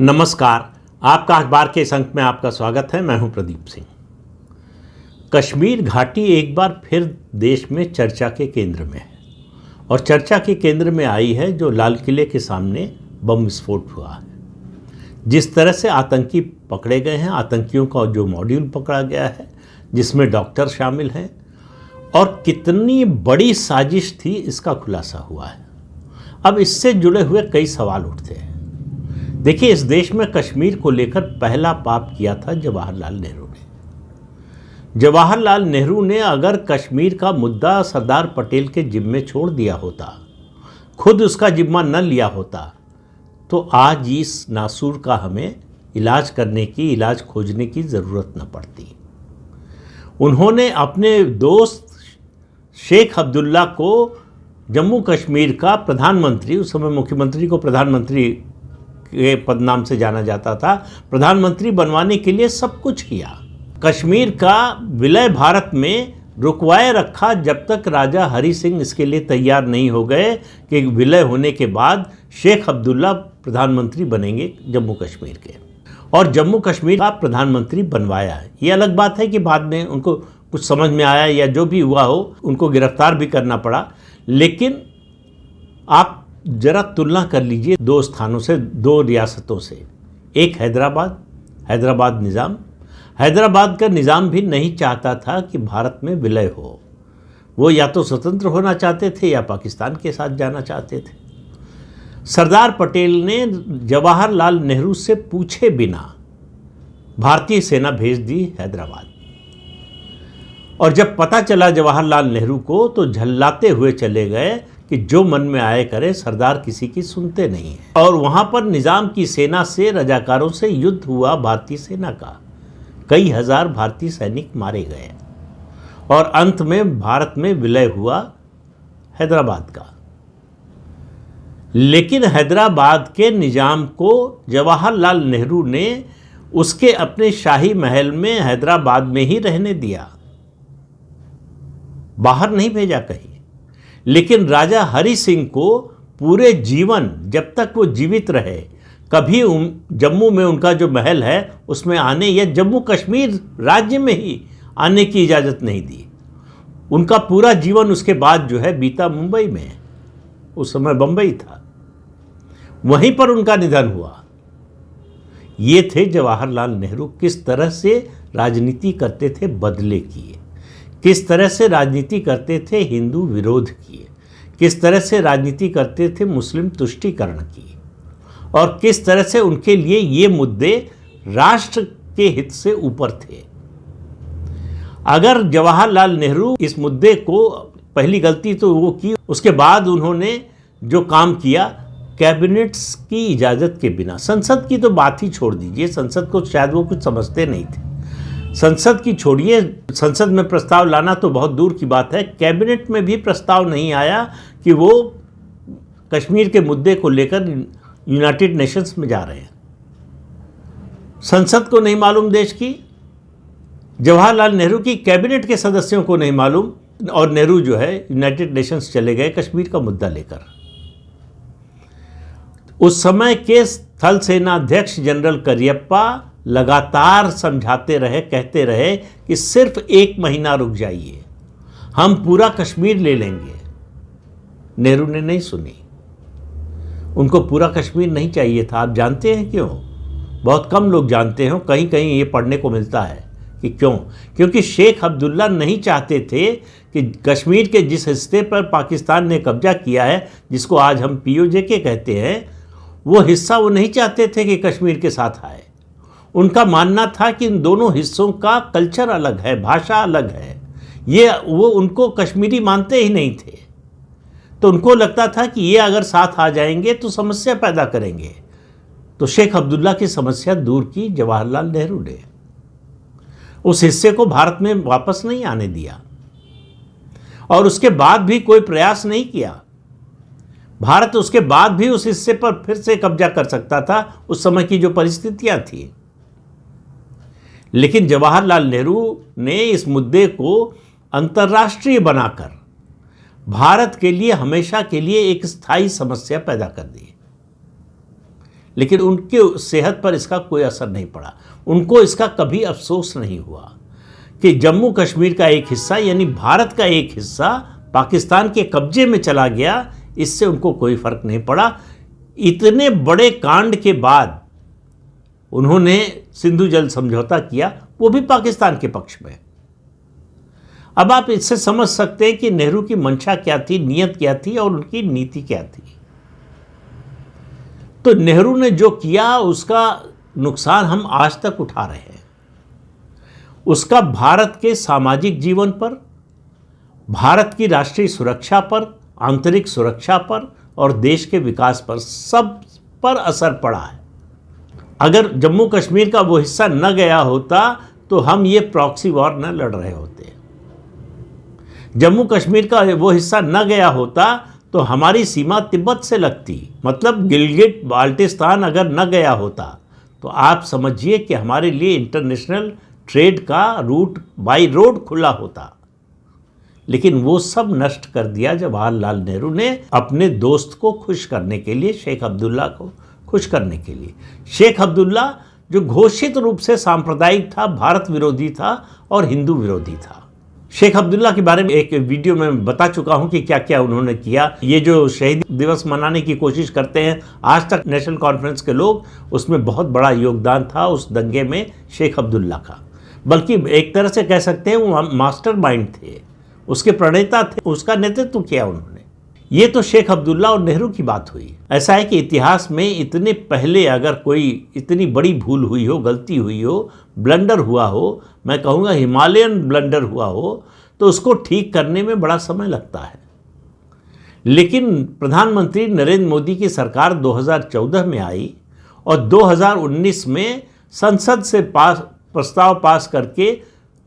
नमस्कार। आपका अखबार के इस अंक में आपका स्वागत है। मैं हूं प्रदीप सिंह। कश्मीर घाटी एक बार फिर देश में चर्चा के केंद्र में है और चर्चा के केंद्र में आई है जो लाल किले के सामने बम विस्फोट हुआ है। जिस तरह से आतंकी पकड़े गए हैं, आतंकियों का जो मॉड्यूल पकड़ा गया है जिसमें डॉक्टर शामिल हैं और कितनी बड़ी साजिश थी, इसका खुलासा हुआ है। अब इससे जुड़े हुए कई सवाल उठते हैं। देखिए, इस देश में कश्मीर को लेकर पहला पाप किया था जवाहरलाल नेहरू ने। जवाहरलाल नेहरू ने अगर कश्मीर का मुद्दा सरदार पटेल के जिम्मे छोड़ दिया होता, खुद उसका जिम्मा न लिया होता, तो आज इस नासूर का हमें इलाज खोजने की ज़रूरत न पड़ती। उन्होंने अपने दोस्त शेख अब्दुल्ला को जम्मू कश्मीर का प्रधानमंत्री, उस समय मुख्यमंत्री को प्रधानमंत्री के पद नाम से जाना जाता था, प्रधानमंत्री बनवाने के लिए सब कुछ किया। कश्मीर का विलय भारत में रुकवाए रखा जब तक राजा हरि सिंह इसके लिए तैयार नहीं हो गए कि विलय होने के बाद शेख अब्दुल्ला प्रधानमंत्री बनेंगे जम्मू कश्मीर के, और जम्मू कश्मीर का प्रधानमंत्री बनवाया है। ये अलग बात है कि बाद में उनको कुछ समझ में आया या जो भी हुआ हो, उनको गिरफ्तार भी करना पड़ा। लेकिन आप जरा तुलना कर लीजिए दो स्थानों से, दो रियासतों से। एक हैदराबाद निज़ाम। हैदराबाद का निज़ाम भी नहीं चाहता था कि भारत में विलय हो। वो या तो स्वतंत्र होना चाहते थे या पाकिस्तान के साथ जाना चाहते थे। सरदार पटेल ने जवाहरलाल नेहरू से पूछे बिना भारतीय सेना भेज दी हैदराबाद, और जब पता चला जवाहरलाल नेहरू को तो झल्लाते हुए चले गए कि जो मन में आए करे, सरदार किसी की सुनते नहीं है। और वहाँ पर निज़ाम की सेना से, रजाकारों से युद्ध हुआ भारतीय सेना का। कई हजार भारतीय सैनिक मारे गए और अंत में भारत में विलय हुआ हैदराबाद का। लेकिन हैदराबाद के निज़ाम को जवाहरलाल नेहरू ने उसके अपने शाही महल में हैदराबाद में ही रहने दिया, बाहर नहीं भेजा कहीं। लेकिन राजा हरि सिंह को पूरे जीवन, जब तक वो जीवित रहे, कभी जम्मू में उनका जो महल है उसमें आने या जम्मू कश्मीर राज्य में ही आने की इजाज़त नहीं दी। उनका पूरा जीवन उसके बाद जो है बीता मुंबई में, उस समय बम्बई था, वहीं पर उनका निधन हुआ। ये थे जवाहरलाल नेहरू। किस तरह से राजनीति करते थे बदले किए, किस तरह से राजनीति करते थे हिंदू विरोध किए, किस तरह से राजनीति करते थे मुस्लिम तुष्टीकरण की, और किस तरह से उनके लिए ये मुद्दे राष्ट्र के हित से ऊपर थे। अगर जवाहरलाल नेहरू इस मुद्दे को, पहली गलती तो वो की, उसके बाद उन्होंने जो काम किया कैबिनेट्स की इजाज़त के बिना, संसद की तो बात ही छोड़ दीजिए, संसद को शायद वो कुछ समझते नहीं थे। संसद की छोड़िए, संसद में प्रस्ताव लाना तो बहुत दूर की बात है, कैबिनेट में भी प्रस्ताव नहीं आया कि वो कश्मीर के मुद्दे को लेकर यूनाइटेड नेशंस में जा रहे हैं। संसद को नहीं मालूम देश की, जवाहरलाल नेहरू की कैबिनेट के सदस्यों को नहीं मालूम, और नेहरू जो है यूनाइटेड नेशंस चले गए कश्मीर का मुद्दा लेकर। उस समय के थल सेनाध्यक्ष जनरल करियप्पा लगातार समझाते रहे, कहते रहे कि सिर्फ 1 महीना रुक जाइए, हम पूरा कश्मीर ले लेंगे। नेहरू ने नहीं सुनी। उनको पूरा कश्मीर नहीं चाहिए था। आप जानते हैं क्यों? बहुत कम लोग जानते हैं, कहीं कहीं ये पढ़ने को मिलता है कि क्यों। क्योंकि शेख अब्दुल्ला नहीं चाहते थे कि कश्मीर के जिस हिस्से पर पाकिस्तान ने कब्जा किया है, जिसको आज हम POJ कहते हैं, वो हिस्सा वो नहीं चाहते थे कि कश्मीर के साथ आए। उनका मानना था कि इन दोनों हिस्सों का कल्चर अलग है, भाषा अलग है, वो उनको कश्मीरी मानते ही नहीं थे। तो उनको लगता था कि ये अगर साथ आ जाएंगे तो समस्या पैदा करेंगे। तो शेख अब्दुल्ला की समस्या दूर की जवाहरलाल नेहरू ने। उस हिस्से को भारत में वापस नहीं आने दिया और उसके बाद भी कोई प्रयास नहीं किया। भारत उसके बाद भी उस हिस्से पर फिर से कब्जा कर सकता था, उस समय की जो परिस्थितियां थी। लेकिन जवाहरलाल नेहरू ने इस मुद्दे को अंतर्राष्ट्रीय बनाकर भारत के लिए हमेशा के लिए एक स्थायी समस्या पैदा कर दी। लेकिन उनके सेहत पर इसका कोई असर नहीं पड़ा। उनको इसका कभी अफसोस नहीं हुआ कि जम्मू कश्मीर का एक हिस्सा यानी भारत का एक हिस्सा पाकिस्तान के कब्जे में चला गया, इससे उनको कोई फर्क नहीं पड़ा। इतने बड़े कांड के बाद उन्होंने सिंधु जल समझौता किया, वो भी पाकिस्तान के पक्ष में। अब आप इससे समझ सकते हैं कि नेहरू की मंशा क्या थी, नीयत क्या थी और उनकी नीति क्या थी। तो नेहरू ने जो किया उसका नुकसान हम आज तक उठा रहे हैं। उसका भारत के सामाजिक जीवन पर, भारत की राष्ट्रीय सुरक्षा पर, आंतरिक सुरक्षा पर और देश के विकास पर, सब पर असर पड़ा है। अगर जम्मू कश्मीर का वो हिस्सा न गया होता तो हम ये प्रॉक्सी वॉर न लड़ रहे होते। जम्मू कश्मीर का वो हिस्सा न गया होता तो हमारी सीमा तिब्बत से लगती, मतलब गिलगिट बाल्टिस्तान अगर न गया होता तो आप समझिए कि हमारे लिए इंटरनेशनल ट्रेड का रूट बाई रोड खुला होता। लेकिन वो सब नष्ट कर दिया जवाहरलाल नेहरू ने अपने दोस्त को खुश करने के लिए, शेख अब्दुल्ला को खुश करने के लिए। शेख अब्दुल्ला जो घोषित रूप से सांप्रदायिक था, भारत विरोधी था और हिंदू विरोधी था। शेख अब्दुल्ला के बारे में एक वीडियो में बता चुका हूं कि क्या क्या उन्होंने किया। ये जो शहीद दिवस मनाने की कोशिश करते हैं आज तक नेशनल कॉन्फ्रेंस के लोग, उसमें बहुत बड़ा योगदान था उस दंगे में शेख अब्दुल्ला का। बल्कि एक तरह से कह सकते हैं वो मास्टर माइंड थे, उसके प्रणेता थे, उसका नेतृत्व किया उन्होंने। ये तो शेख अब्दुल्ला और नेहरू की बात हुई। ऐसा है कि इतिहास में इतने पहले अगर कोई इतनी बड़ी भूल हुई हो, गलती हुई हो, ब्लंडर हुआ हो, मैं कहूँगा हिमालयन ब्लंडर हुआ हो, तो उसको ठीक करने में बड़ा समय लगता है। लेकिन प्रधानमंत्री नरेंद्र मोदी की सरकार 2014 में आई और 2019 में संसद से प्रस्ताव पास करके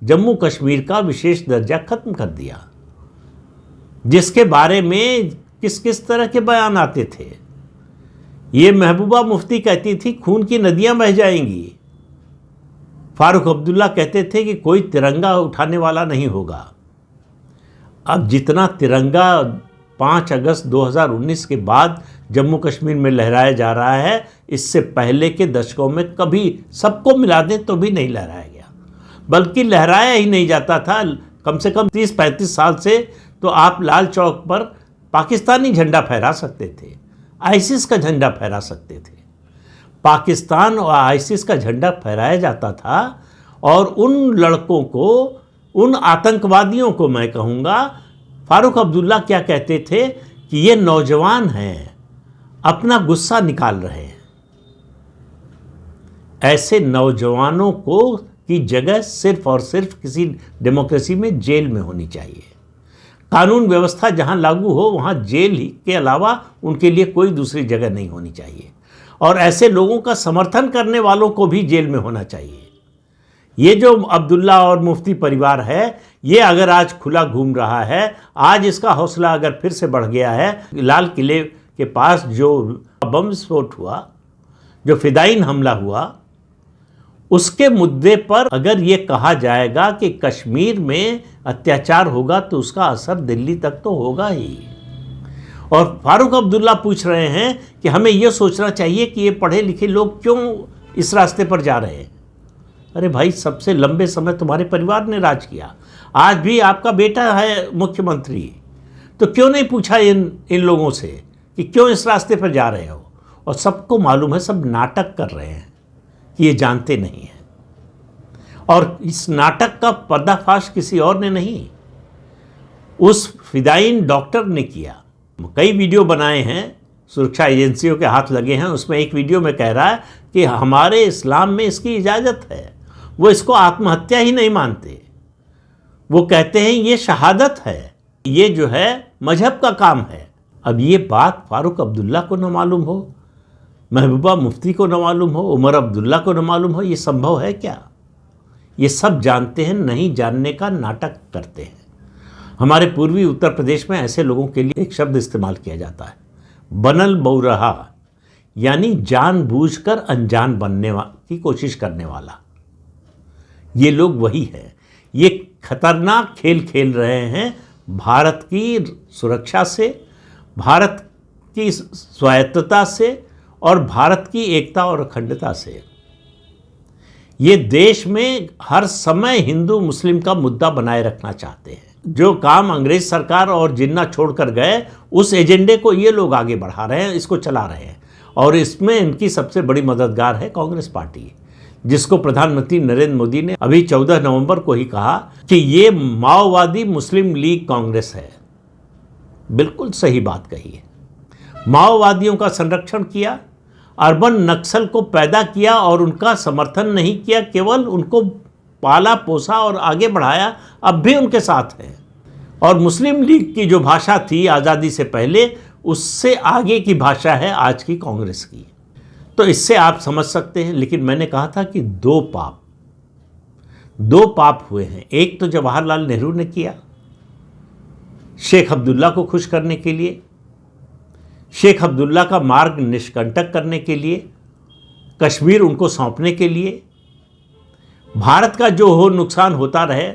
जम्मू कश्मीर का विशेष दर्जा खत्म कर दिया, जिसके बारे में किस किस तरह के बयान आते थे। ये महबूबा मुफ्ती कहती थी खून की नदियां बह जाएंगी। फारूक अब्दुल्ला कहते थे कि कोई तिरंगा उठाने वाला नहीं होगा। अब जितना तिरंगा 5 अगस्त 2019 के बाद जम्मू कश्मीर में लहराया जा रहा है, इससे पहले के दशकों में कभी सबको मिला दें तो भी नहीं लहराया गया, बल्कि लहराया ही नहीं जाता था। कम से कम 30-35 साल से तो आप लाल चौक पर पाकिस्तानी झंडा फहरा सकते थे, आईसिस का झंडा फहरा सकते थे। पाकिस्तान और आईसिस का झंडा फहराया जाता था और उन लड़कों को, उन आतंकवादियों को मैं कहूँगा, फारूक अब्दुल्ला क्या कहते थे कि ये नौजवान हैं, अपना गुस्सा निकाल रहे हैं। ऐसे नौजवानों को की जगह सिर्फ और सिर्फ किसी डेमोक्रेसी में जेल में होनी चाहिए। कानून व्यवस्था जहां लागू हो वहां जेल ही के अलावा उनके लिए कोई दूसरी जगह नहीं होनी चाहिए। और ऐसे लोगों का समर्थन करने वालों को भी जेल में होना चाहिए। ये जो अब्दुल्ला और मुफ्ती परिवार है, ये अगर आज खुला घूम रहा है, आज इसका हौसला अगर फिर से बढ़ गया है, लाल किले के पास जो बम विस्फोट हुआ, जो फिदाइन हमला हुआ, उसके मुद्दे पर अगर ये कहा जाएगा कि कश्मीर में अत्याचार होगा तो उसका असर दिल्ली तक तो होगा ही। और फारूक अब्दुल्ला पूछ रहे हैं कि हमें यह सोचना चाहिए कि ये पढ़े लिखे लोग क्यों इस रास्ते पर जा रहे हैं। अरे भाई, सबसे लंबे समय तुम्हारे परिवार ने राज किया, आज भी आपका बेटा है मुख्यमंत्री, तो क्यों नहीं पूछा इन लोगों से कि क्यों इस रास्ते पर जा रहे हो। और सबको मालूम है, सब नाटक कर रहे हैं कि ये जानते नहीं हैं। और इस नाटक का पर्दाफाश किसी और ने नहीं, उस फिदाइन डॉक्टर ने किया। कई वीडियो बनाए हैं, सुरक्षा एजेंसियों के हाथ लगे हैं। उसमें एक वीडियो में कह रहा है कि हमारे इस्लाम में इसकी इजाज़त है। वो इसको आत्महत्या ही नहीं मानते, वो कहते हैं ये शहादत है, ये जो है मजहब का काम है। अब ये बात फारूक अब्दुल्ला को न मालूम हो, महबूबा मुफ्ती को न मालूम हो, उमर अब्दुल्ला को न मालूम हो, ये संभव है क्या? ये सब जानते हैं, नहीं जानने का नाटक करते हैं। हमारे पूर्वी उत्तर प्रदेश में ऐसे लोगों के लिए एक शब्द इस्तेमाल किया जाता है, बनल बौरहा, यानी जानबूझकर अनजान बनने की कोशिश करने वाला। ये लोग वही है। ये खतरनाक खेल खेल रहे हैं भारत की सुरक्षा से, भारत की स्वायत्तता से और भारत की एकता और अखंडता से। ये देश में हर समय हिंदू मुस्लिम का मुद्दा बनाए रखना चाहते हैं। जो काम अंग्रेज सरकार और जिन्ना छोड़कर गए, उस एजेंडे को ये लोग आगे बढ़ा रहे हैं, इसको चला रहे हैं। और इसमें इनकी सबसे बड़ी मददगार है कांग्रेस पार्टी, जिसको प्रधानमंत्री नरेंद्र मोदी ने अभी 14 नवंबर को ही कहा कि ये माओवादी मुस्लिम लीग कांग्रेस है। बिल्कुल सही बात कही है। माओवादियों का संरक्षण किया, अर्बन नक्सल को पैदा किया और उनका समर्थन नहीं किया, केवल उनको पाला पोसा और आगे बढ़ाया, अब भी उनके साथ हैं। और मुस्लिम लीग की जो भाषा थी आज़ादी से पहले, उससे आगे की भाषा है आज की कांग्रेस की। तो इससे आप समझ सकते हैं। लेकिन मैंने कहा था कि दो पाप हुए हैं। एक तो जवाहरलाल नेहरू ने किया शेख अब्दुल्ला को खुश करने के लिए, शेख अब्दुल्ला का मार्ग निष्कंटक करने के लिए, कश्मीर उनको सौंपने के लिए। भारत का जो हो नुकसान होता रहे,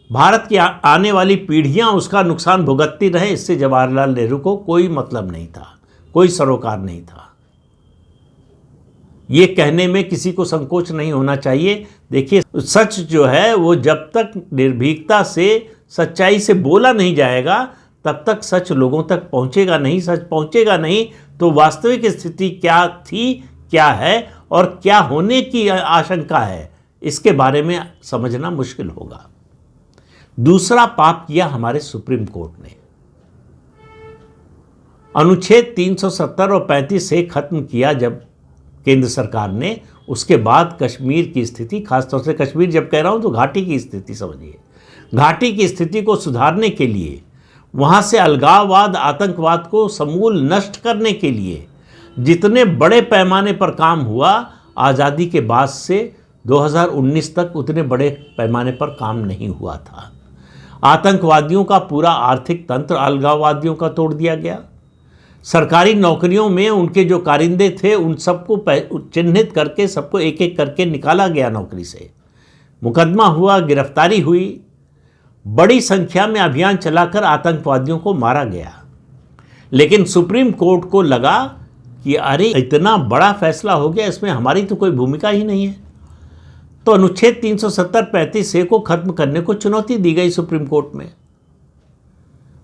भारत की आने वाली पीढ़ियां उसका नुकसान भुगतती रहे, इससे जवाहरलाल नेहरू को कोई मतलब नहीं था, कोई सरोकार नहीं था। ये कहने में किसी को संकोच नहीं होना चाहिए। देखिए, सच जो है वो जब तक निर्भीकता से, सच्चाई से बोला नहीं जाएगा, तब तक सच लोगों तक पहुंचेगा नहीं। सच पहुंचेगा नहीं तो वास्तविक स्थिति क्या थी, क्या है और क्या होने की आशंका है, इसके बारे में समझना मुश्किल होगा। दूसरा पाप किया हमारे सुप्रीम कोर्ट ने। अनुच्छेद 370 और 35 से खत्म किया जब केंद्र सरकार ने, उसके बाद कश्मीर की स्थिति, खासतौर से कश्मीर जब कह रहा हूं तो घाटी की स्थिति समझिए, घाटी की स्थिति को सुधारने के लिए, वहां से अलगाववाद, आतंकवाद को समूल नष्ट करने के लिए जितने बड़े पैमाने पर काम हुआ, आज़ादी के बाद से 2019 तक उतने बड़े पैमाने पर काम नहीं हुआ था। आतंकवादियों का पूरा आर्थिक तंत्र अलगाववादियों का तोड़ दिया गया। सरकारी नौकरियों में उनके जो कारिंदे थे उन सबको चिन्हित करके सबको एक एक करके निकाला गया नौकरी से। मुकदमा हुआ, गिरफ्तारी हुई, बड़ी संख्या में अभियान चलाकर आतंकवादियों को मारा गया। लेकिन सुप्रीम कोर्ट को लगा कि अरे इतना बड़ा फैसला हो गया, इसमें हमारी तो कोई भूमिका ही नहीं है। तो अनुच्छेद 370-35 से को खत्म करने को चुनौती दी गई सुप्रीम कोर्ट में।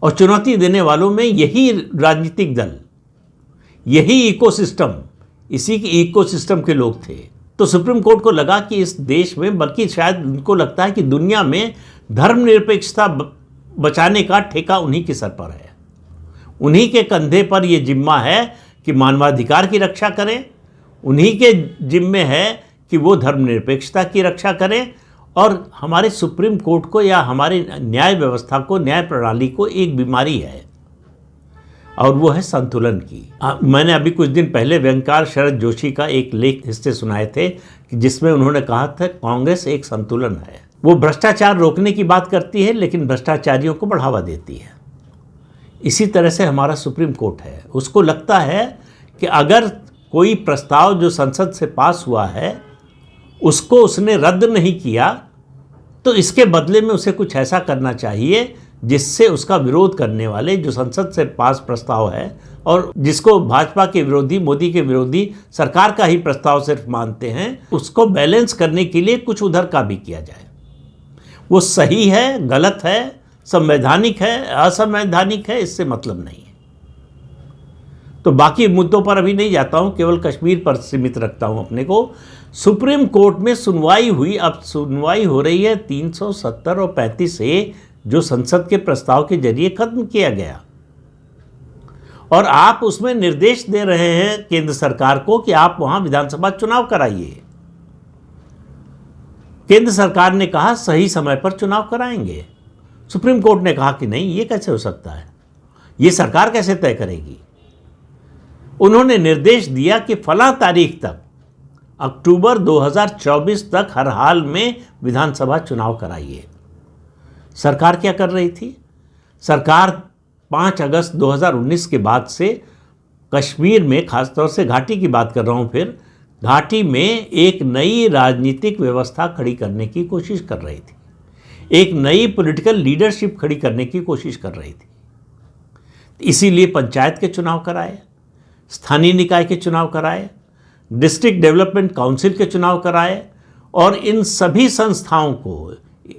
और चुनौती देने वालों में यही राजनीतिक दल, यही इकोसिस्टम, इसी के इकोसिस्टम के लोग थे। तो सुप्रीम कोर्ट को लगा कि इस देश में, बल्कि शायद उनको लगता है कि दुनिया में धर्मनिरपेक्षता बचाने का ठेका उन्हीं के सर पर है। उन्हीं के कंधे पर यह जिम्मा है कि मानवाधिकार की रक्षा करें, उन्हीं के जिम्मे है कि वो धर्मनिरपेक्षता की रक्षा करें। और हमारे सुप्रीम कोर्ट को या हमारे न्याय व्यवस्था को, न्याय प्रणाली को एक बीमारी है और वो है संतुलन की। मैंने अभी कुछ दिन पहले व्यंगकार शरद जोशी का एक लेख हिस्से सुनाए थे कि जिसमें उन्होंने कहा था कांग्रेस एक संतुलन है। वो भ्रष्टाचार रोकने की बात करती है लेकिन भ्रष्टाचारियों को बढ़ावा देती है। इसी तरह से हमारा सुप्रीम कोर्ट है। उसको लगता है कि अगर कोई प्रस्ताव जो संसद से पास हुआ है उसको उसने रद्द नहीं किया, तो इसके बदले में उसे कुछ ऐसा करना चाहिए जिससे उसका विरोध करने वाले, जो संसद से पास प्रस्ताव है और जिसको भाजपा के विरोधी, मोदी के विरोधी, सरकार का ही प्रस्ताव सिर्फ मानते हैं, उसको बैलेंस करने के लिए कुछ उधर का भी किया जाए। वो सही है, गलत है, संवैधानिक है, असंवैधानिक है, इससे मतलब नहीं है। तो बाकी मुद्दों पर अभी नहीं जाता हूं, केवल कश्मीर पर सीमित रखता हूं अपने को। सुप्रीम कोर्ट में सुनवाई हुई, अब सुनवाई हो रही है 370 और 35 से, जो संसद के प्रस्ताव के जरिए खत्म किया गया। और आप उसमें निर्देश दे रहे हैं केंद्र सरकार को कि आप वहां विधानसभा चुनाव कराइए। केंद्र सरकार ने कहा सही समय पर चुनाव कराएंगे। सुप्रीम कोर्ट ने कहा कि नहीं, ये कैसे हो सकता है, ये सरकार कैसे तय करेगी। उन्होंने निर्देश दिया कि फला तारीख तक, अक्टूबर 2024 तक हर हाल में विधानसभा चुनाव कराइए। सरकार क्या कर रही थी? सरकार 5 अगस्त 2019 के बाद से कश्मीर में, खासतौर से घाटी की बात कर रहा हूं, फिर घाटी में एक नई राजनीतिक व्यवस्था खड़ी करने की कोशिश कर रही थी, एक नई पॉलिटिकल लीडरशिप खड़ी करने की कोशिश कर रही थी। इसीलिए पंचायत के चुनाव कराए, स्थानीय निकाय के चुनाव कराए, डिस्ट्रिक्ट डेवलपमेंट काउंसिल के चुनाव कराए और इन सभी संस्थाओं को,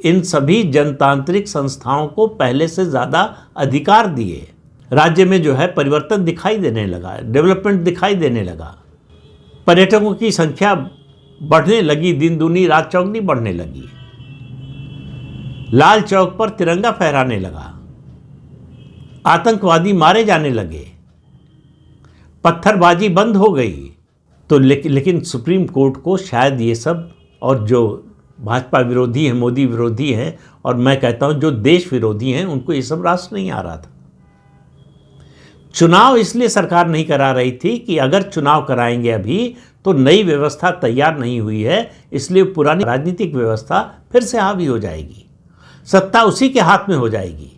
इन सभी जनतांत्रिक संस्थाओं को पहले से ज़्यादा अधिकार दिए। राज्य में जो है परिवर्तन दिखाई देने लगा, डेवलपमेंट दिखाई देने लगा, पर्यटकों की संख्या बढ़ने लगी, दिन दूनी रात चौगुनी बढ़ने लगी, लाल चौक पर तिरंगा फहराने लगा, आतंकवादी मारे जाने लगे, पत्थरबाजी बंद हो गई। तो लेकिन सुप्रीम कोर्ट को शायद ये सब, और जो भाजपा विरोधी हैं, मोदी विरोधी हैं, और मैं कहता हूं जो देश विरोधी हैं, उनको ये सब रास नहीं आ रहा था। चुनाव इसलिए सरकार नहीं करा रही थी कि अगर चुनाव कराएंगे अभी तो नई व्यवस्था तैयार नहीं हुई है, इसलिए पुरानी राजनीतिक व्यवस्था फिर से हावी हो जाएगी, सत्ता उसी के हाथ में हो जाएगी।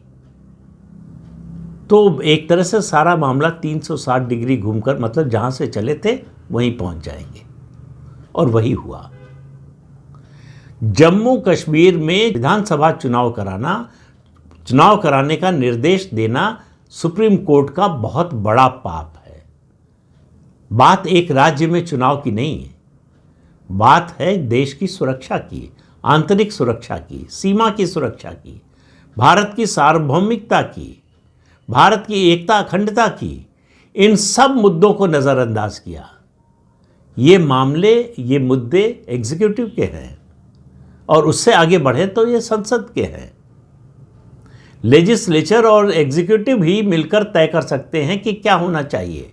तो एक तरह से सारा मामला 360 डिग्री घूमकर, मतलब जहां से चले थे वहीं पहुंच जाएंगे, और वही हुआ। जम्मू कश्मीर में विधानसभा चुनाव कराने का निर्देश देना सुप्रीम कोर्ट का बहुत बड़ा पाप है। बात एक राज्य में चुनाव की नहीं है, बात है देश की सुरक्षा की, आंतरिक सुरक्षा की, सीमा की सुरक्षा की, भारत की सार्वभौमिकता की, भारत की एकता अखंडता की। इन सब मुद्दों को नज़रअंदाज किया। ये मामले, ये मुद्दे एग्जीक्यूटिव के हैं, और उससे आगे बढ़े तो ये संसद के हैं। लेजिस्लेचर और एग्जीक्यूटिव ही मिलकर तय कर सकते हैं कि क्या होना चाहिए।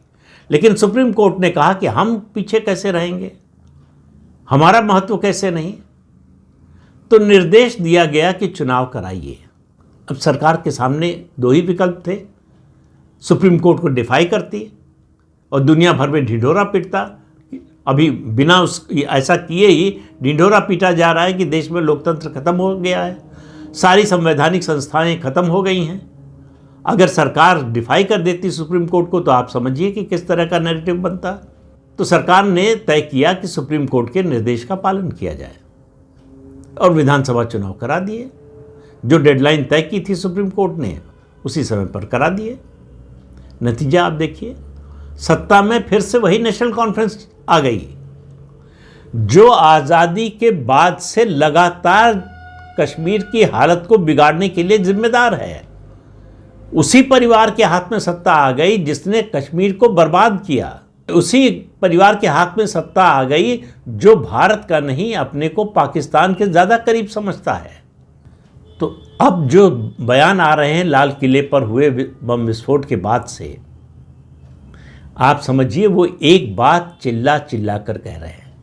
लेकिन सुप्रीम कोर्ट ने कहा कि हम पीछे कैसे रहेंगे, हमारा महत्व कैसे नहीं। तो निर्देश दिया गया कि चुनाव कराइए। अब सरकार के सामने दो ही विकल्प थे, सुप्रीम कोर्ट को डिफाई करती और दुनिया भर में ढिंढोरा पीटता। अभी बिना ऐसा किए ही ढिंढोरा पीटा जा रहा है कि देश में लोकतंत्र खत्म हो गया है, सारी संवैधानिक संस्थाएं खत्म हो गई हैं। अगर सरकार डिफाई कर देती सुप्रीम कोर्ट को तो आप समझिए कि किस तरह का नैरेटिव बनता। तो सरकार ने तय किया कि सुप्रीम कोर्ट के निर्देश का पालन किया जाए और विधानसभा चुनाव करा दिए। जो डेडलाइन तय की थी सुप्रीम कोर्ट ने, उसी समय पर करा दिए। नतीजा आप देखिए, सत्ता में फिर से वही नेशनल कॉन्फ्रेंस आ गई, जो आज़ादी के बाद से लगातार कश्मीर की हालत को बिगाड़ने के लिए जिम्मेदार है। उसी परिवार के हाथ में सत्ता आ गई जिसने कश्मीर को बर्बाद किया। उसी परिवार के हाथ में सत्ता आ गई जो भारत का नहीं, अपने को पाकिस्तान के ज़्यादा करीब समझता है। तो अब जो बयान आ रहे हैं लाल किले पर हुए बम विस्फोट के बाद से, आप समझिए वो एक बात चिल्ला चिल्ला कर कह रहे हैं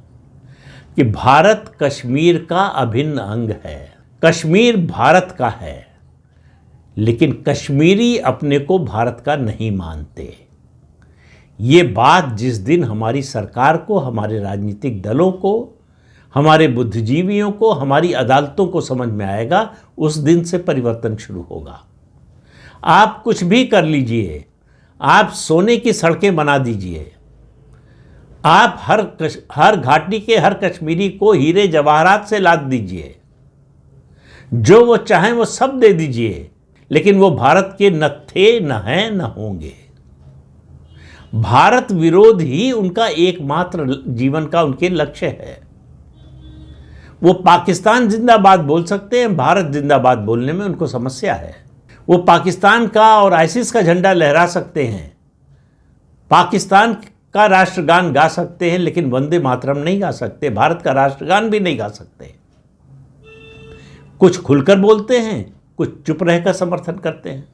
कि भारत कश्मीर का अभिन्न अंग है, कश्मीर भारत का है, लेकिन कश्मीरी अपने को भारत का नहीं मानते। ये बात जिस दिन हमारी सरकार को, हमारे राजनीतिक दलों को, हमारे बुद्धिजीवियों को, हमारी अदालतों को समझ में आएगा, उस दिन से परिवर्तन शुरू होगा। आप कुछ भी कर लीजिए, आप सोने की सड़कें बना दीजिए, आप हर घाटी के हर कश्मीरी को हीरे जवाहरात से लाद दीजिए, जो वो चाहें वो सब दे दीजिए, लेकिन वो भारत के न थे, न हैं, न होंगे। भारत विरोध ही उनका एकमात्र जीवन का उनके लक्ष्य है। वो पाकिस्तान जिंदाबाद बोल सकते हैं, भारत जिंदाबाद बोलने में उनको समस्या है। वो पाकिस्तान का और आईसिस का झंडा लहरा सकते हैं, पाकिस्तान का राष्ट्रगान गा सकते हैं, लेकिन वंदे मातरम नहीं गा सकते, भारत का राष्ट्रगान भी नहीं गा सकते। कुछ खुलकर बोलते हैं, कुछ चुप रहकर समर्थन करते हैं।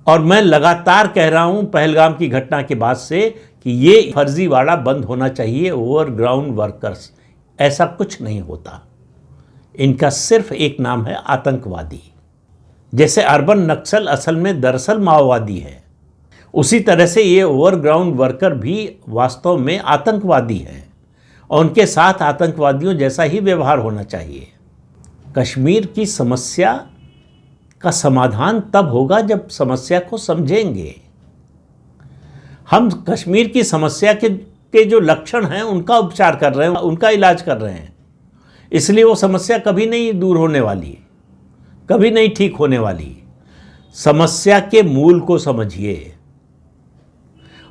और मैं लगातार कह रहा हूं पहलगाम की घटना के बाद से कि ये फर्जीवाड़ा बंद होना चाहिए। ओवरग्राउंड वर्कर्स, ऐसा कुछ नहीं होता। इनका सिर्फ एक नाम है आतंकवादी। जैसे अर्बन नक्सल असल में दरअसल माओवादी है, उसी तरह से ये ओवरग्राउंड वर्कर भी वास्तव में आतंकवादी हैं, और उनके साथ आतंकवादियों जैसा ही व्यवहार होना चाहिए। कश्मीर की समस्या का समाधान तब होगा जब समस्या को समझेंगे। हम कश्मीर की समस्या के जो लक्षण हैं उनका उपचार कर रहे हैं, उनका इलाज कर रहे हैं, इसलिए वो समस्या कभी नहीं दूर होने वाली, कभी नहीं ठीक होने वाली। समस्या के मूल को समझिए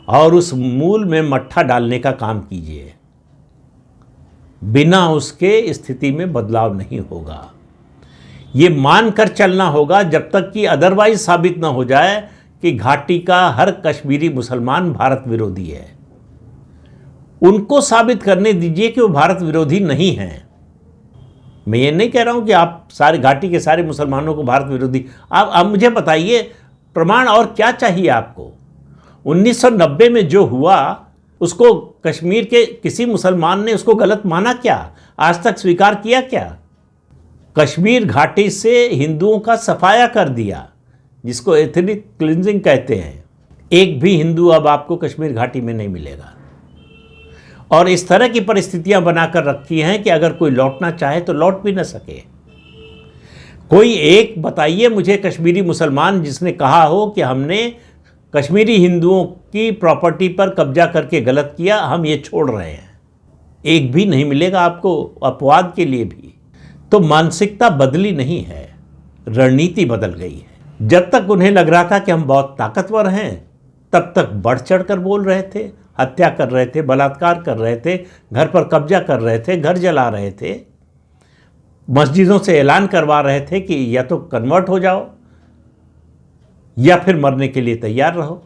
और उस मूल में मट्ठा डालने का काम कीजिए। बिना उसके स्थिति में बदलाव नहीं होगा। ये मानकर चलना होगा जब तक कि अदरवाइज साबित ना हो जाए कि घाटी का हर कश्मीरी मुसलमान भारत विरोधी है। उनको साबित करने दीजिए कि वो भारत विरोधी नहीं हैं। मैं ये नहीं कह रहा हूं कि आप सारे घाटी के सारे मुसलमानों को भारत विरोधी, आप मुझे बताइए प्रमाण और क्या चाहिए आपको। 1990 में जो हुआ उसको कश्मीर के किसी मुसलमान ने उसको गलत माना क्या? आज तक स्वीकार किया क्या? कश्मीर घाटी से हिंदुओं का सफाया कर दिया, जिसको एथनिक क्लिंजिंग कहते हैं। एक भी हिंदू अब आपको कश्मीर घाटी में नहीं मिलेगा। और इस तरह की परिस्थितियां बनाकर रखी हैं कि अगर कोई लौटना चाहे तो लौट भी न सके। कोई एक बताइए मुझे कश्मीरी मुसलमान जिसने कहा हो कि हमने कश्मीरी हिंदुओं की प्रॉपर्टी पर कब्जा करके गलत किया, हम ये छोड़ रहे हैं। एक भी नहीं मिलेगा आपको, अपवाद के लिए भी। तो मानसिकता बदली नहीं है, रणनीति बदल गई है। जब तक उन्हें लग रहा था कि हम बहुत ताकतवर हैं, तब तक बढ़ चढ़ कर बोल रहे थे, हत्या कर रहे थे, बलात्कार कर रहे थे, घर पर कब्जा कर रहे थे, घर जला रहे थे, मस्जिदों से ऐलान करवा रहे थे कि या तो कन्वर्ट हो जाओ या फिर मरने के लिए तैयार रहो।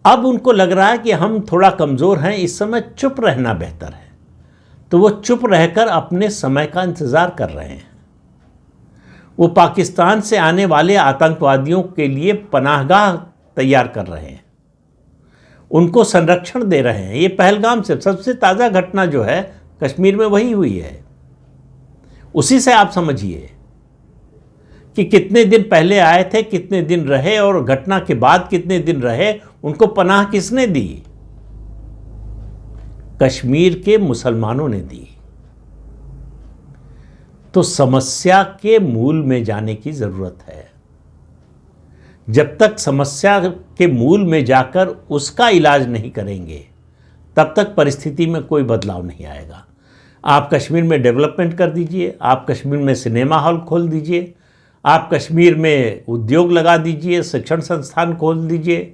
अब उनको लग रहा है कि हम थोड़ा कमज़ोर हैं, इस समय चुप रहना बेहतर है। तो वो चुप रहकर अपने समय का इंतज़ार कर रहे हैं। वो पाकिस्तान से आने वाले आतंकवादियों के लिए पनाहगाह तैयार कर रहे हैं, उनको संरक्षण दे रहे हैं। ये पहलगाम से सबसे ताज़ा घटना जो है कश्मीर में वही हुई है। उसी से आप समझिए कि कितने दिन पहले आए थे, कितने दिन रहे, और घटना के बाद कितने दिन रहे, उनको पनाह किसने दी? कश्मीर के मुसलमानों ने दी। तो समस्या के मूल में जाने की जरूरत है। जब तक समस्या के मूल में जाकर उसका इलाज नहीं करेंगे, तब तक परिस्थिति में कोई बदलाव नहीं आएगा। आप कश्मीर में डेवलपमेंट कर दीजिए, आप कश्मीर में सिनेमा हॉल खोल दीजिए, आप कश्मीर में उद्योग लगा दीजिए, शिक्षण संस्थान खोल दीजिए,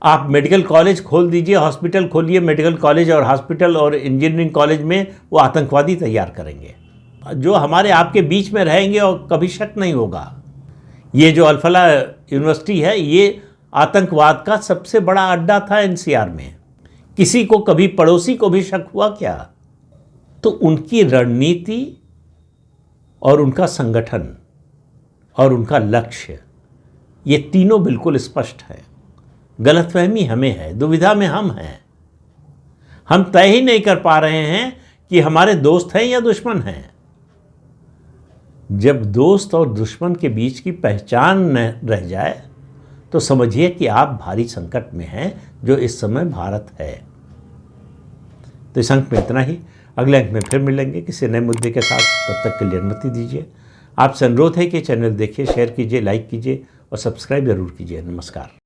आप मेडिकल कॉलेज खोल दीजिए, हॉस्पिटल खोलिए। मेडिकल कॉलेज और हॉस्पिटल और इंजीनियरिंग कॉलेज में वो आतंकवादी तैयार करेंगे जो हमारे आपके बीच में रहेंगे, और कभी शक नहीं होगा। ये जो अल-फलाह यूनिवर्सिटी है, ये आतंकवाद का सबसे बड़ा अड्डा था एनसीआर में। किसी को कभी पड़ोसी को भी शक हुआ क्या? तो उनकी रणनीति और उनका संगठन और उनका लक्ष्य, ये तीनों बिल्कुल स्पष्ट है। गलतफहमी हमें है, दुविधा में हम हैं। हम तय ही नहीं कर पा रहे हैं कि हमारे दोस्त हैं या दुश्मन हैं। जब दोस्त और दुश्मन के बीच की पहचान न रह जाए तो समझिए कि आप भारी संकट में हैं, जो इस समय भारत है। तो इस अंक में इतना ही। अगले अंक में फिर मिलेंगे किसी नए मुद्दे के साथ। तब तक के लिए अनुमति दीजिए। आपसे अनुरोध है कि चैनल देखिए, शेयर कीजिए, लाइक कीजिए और सब्सक्राइब जरूर कीजिए। नमस्कार।